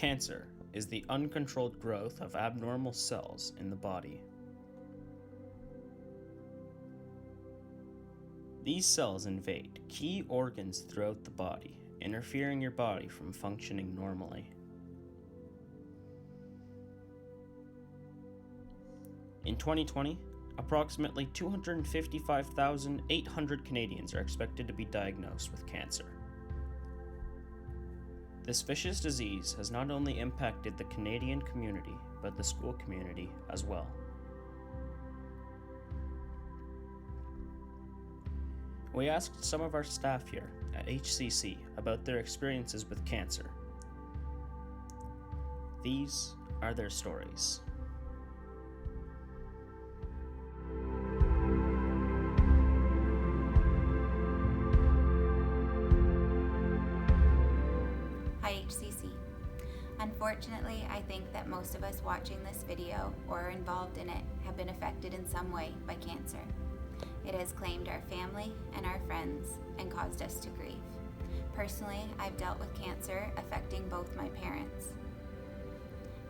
Cancer is the uncontrolled growth of abnormal cells in the body. These cells invade key organs throughout the body, interfering your body from functioning normally. In 2020, approximately 255,800 Canadians are expected to be diagnosed with cancer. This vicious disease has not only impacted the Canadian community, but the school community as well. We asked some of our staff here at HCC about their experiences with cancer. These are their stories. Hi HCC. Unfortunately, I think that most of us watching this video or are involved in it have been affected in some way by cancer. It has claimed our family and our friends and caused us to grieve. Personally, I've dealt with cancer affecting both my parents,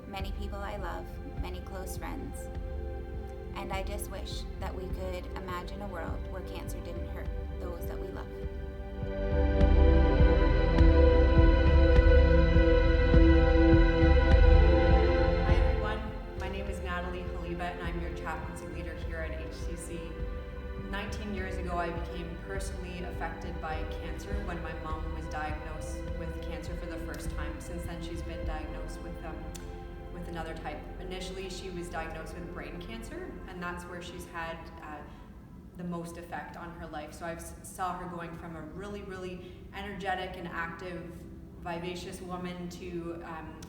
many people I love, many close friends, and I just wish that we could imagine a world where cancer didn't hurt those that we love. Hi everyone, my name is Natalie Haliba and I'm your chaplaincy leader here at HCC. 19 years ago I became personally affected by cancer when my mom was diagnosed with cancer for the first time. Since then she's been diagnosed with another type. Initially she was diagnosed with brain cancer and that's where she's had the most effect on her life. So I saw her going from a really energetic and active, vivacious woman to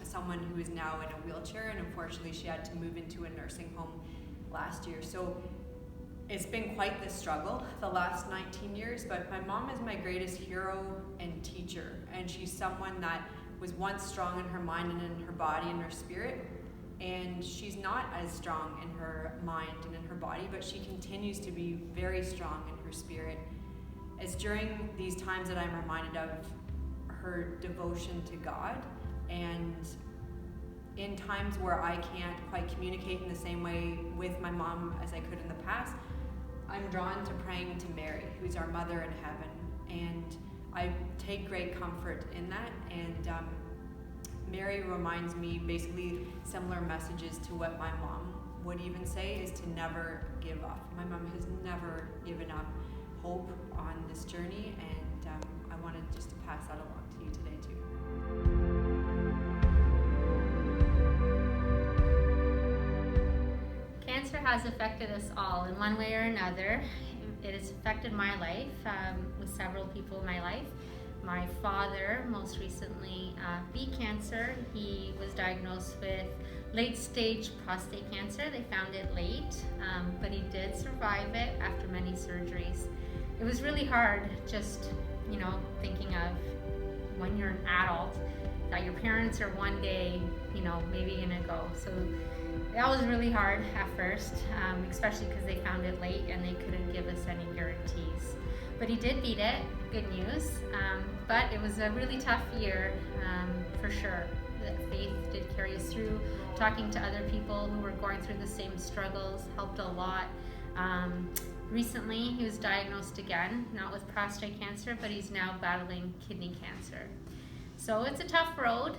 someone who is now in a wheelchair, and unfortunately she had to move into a nursing home last year. So it's been quite the struggle the last 19 years, but my mom is my greatest hero and teacher, and she's someone that was once strong in her mind and in her body and her spirit, and she's not as strong in her mind and in her body, but she continues to be very strong in her spirit. It's during these times that I'm reminded of her devotion to God, and in times where I can't quite communicate in the same way with my mom as I could in the past, I'm drawn to praying to Mary, who's our mother in heaven, and I take great comfort in that. And Mary reminds me basically similar messages to what my mom would even say, is to never give up. My mom has never given up hope on this journey, and I wanted just to pass that along to you today too. Cancer has affected us all in one way or another. It has affected my life with several people in my life. My father most recently beat cancer. He was diagnosed with late stage prostate cancer. They found it late, but he did survive it after many surgeries. It was really hard just, thinking of when you're an adult that your parents are one day, maybe gonna go. So that was really hard at first, especially because they found it late and they couldn't give us any guarantees. But he did beat it, good news. But it was a really tough year, for sure. The faith did carry us through. Talking to other people who were going through the same struggles helped a lot. Recently, he was diagnosed again, not with prostate cancer, but he's now battling kidney cancer. So it's a tough road,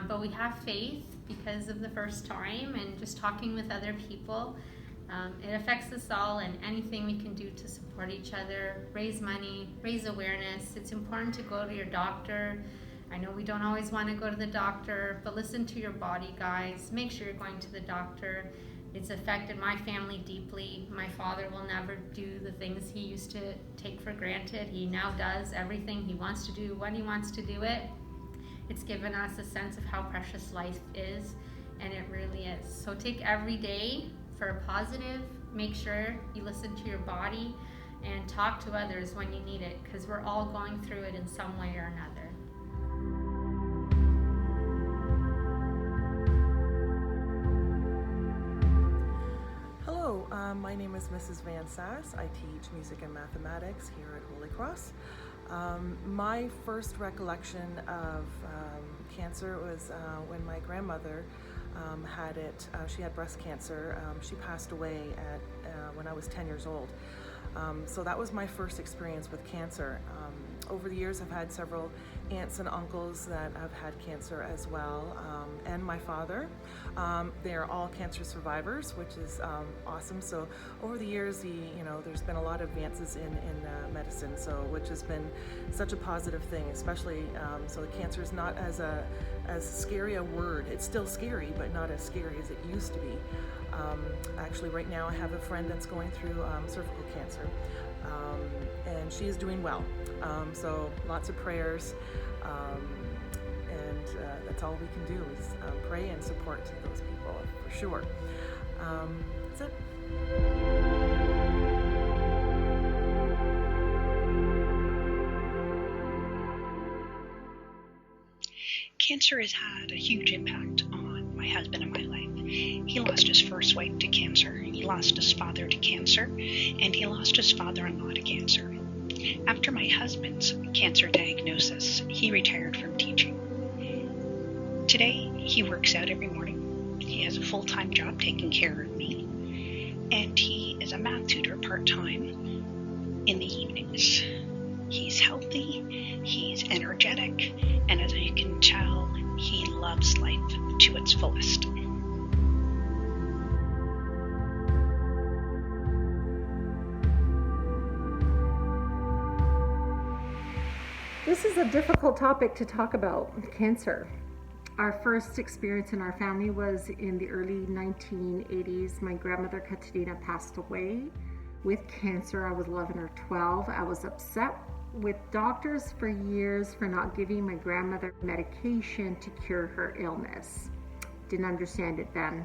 but we have faith because of the first time and just talking with other people. It affects us all, and anything we can do to support each other, raise money, raise awareness. It's important to go to your doctor. I know we don't always want to go to the doctor, but listen to your body, guys. Make sure you're going to the doctor. It's affected my family deeply. My father will never do the things he used to take for granted. He now does everything he wants to do when he wants to do it. It's given us a sense of how precious life is, and it really is. So take every day for a positive. Make sure you listen to your body and talk to others when you need it, because we're all going through it in some way or another. Hello, my name is Mrs. Van Sass. I teach music and mathematics here at Holy Cross. My first recollection of cancer was when my grandmother had it. She had breast cancer. She passed away when I was 10 years old. So that was my first experience with cancer. Over the years, I've had several aunts and uncles that have had cancer as well, and my father. They're all cancer survivors, which is awesome. So over the years, there's been a lot of advances in medicine, so which has been such a positive thing, especially so cancer is not as scary a word. It's still scary, but not as scary as it used to be. Actually, right now I have a friend that's going through cervical cancer, and she is doing well. So lots of prayers, and that's all we can do is pray and support those people for sure. That's it. Cancer has had a huge impact on my husband and my life. He lost his first wife to cancer, he lost his father to cancer, and he lost his father-in-law to cancer. After my husband's cancer diagnosis, he retired from teaching. Today, he works out every morning. He has a full-time job taking care of me, and he is a math tutor part-time in the evenings. He's healthy, he's energetic, and as you can tell, he loves life to its fullest. This is a difficult topic to talk about, cancer. Our first experience in our family was in the early 1980s. My grandmother, Katerina, passed away with cancer. I was 11 or 12. I was upset with doctors for years for not giving my grandmother medication to cure her illness. Didn't understand it then.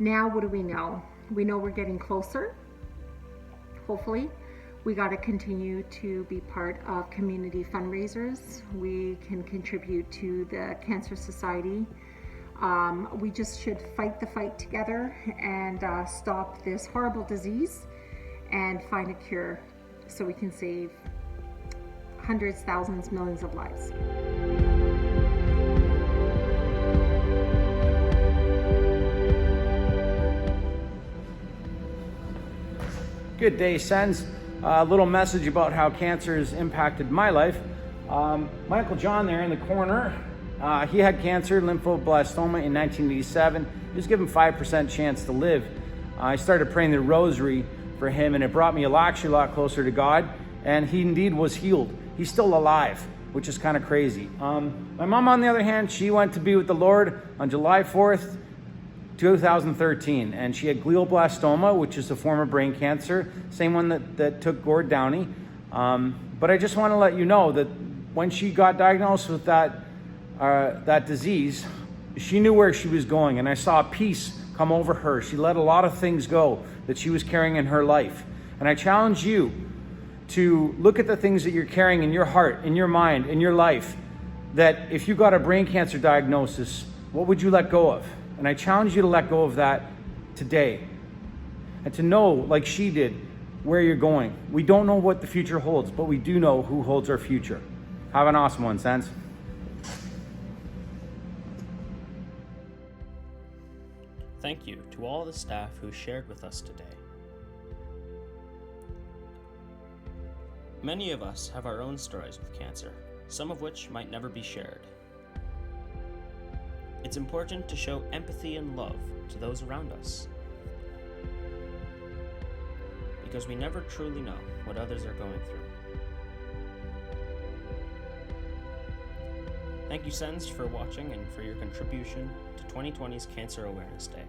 Now, what do we know? We know we're getting closer, hopefully. We got to continue to be part of community fundraisers. We can contribute to the Cancer Society. We just should fight the fight together and stop this horrible disease and find a cure so we can save hundreds, thousands, millions of lives. Good day, Sens. A little message about how cancer has impacted my life. My Uncle John there in the corner, he had cancer, lymphoblastoma in 1987. He was given 5% chance to live. I started praying the rosary for him, and it brought me actually a lot closer to God, and he indeed was healed. He's still alive, which is kind of crazy. My mom, on the other hand, she went to be with the Lord on July 4th, 2013, and she had glioblastoma, which is a form of brain cancer, same one that took Gord Downey. But I just want to let you know that when she got diagnosed with that disease, she knew where she was going, and I saw peace come over her. She let a lot of things go that she was carrying in her life. And I challenge you to look at the things that you're carrying in your heart, in your mind, in your life, that if you got a brain cancer diagnosis, what would you let go of? And I challenge you to let go of that today and to know, like she did, where you're going. We don't know what the future holds, but we do know who holds our future. Have an awesome one, Sens. Thank you to all the staff who shared with us today. Many of us have our own stories with cancer, some of which might never be shared. It's important to show empathy and love to those around us, because we never truly know what others are going through. Thank you, Sens, for watching and for your contribution to 2020's Cancer Awareness Day.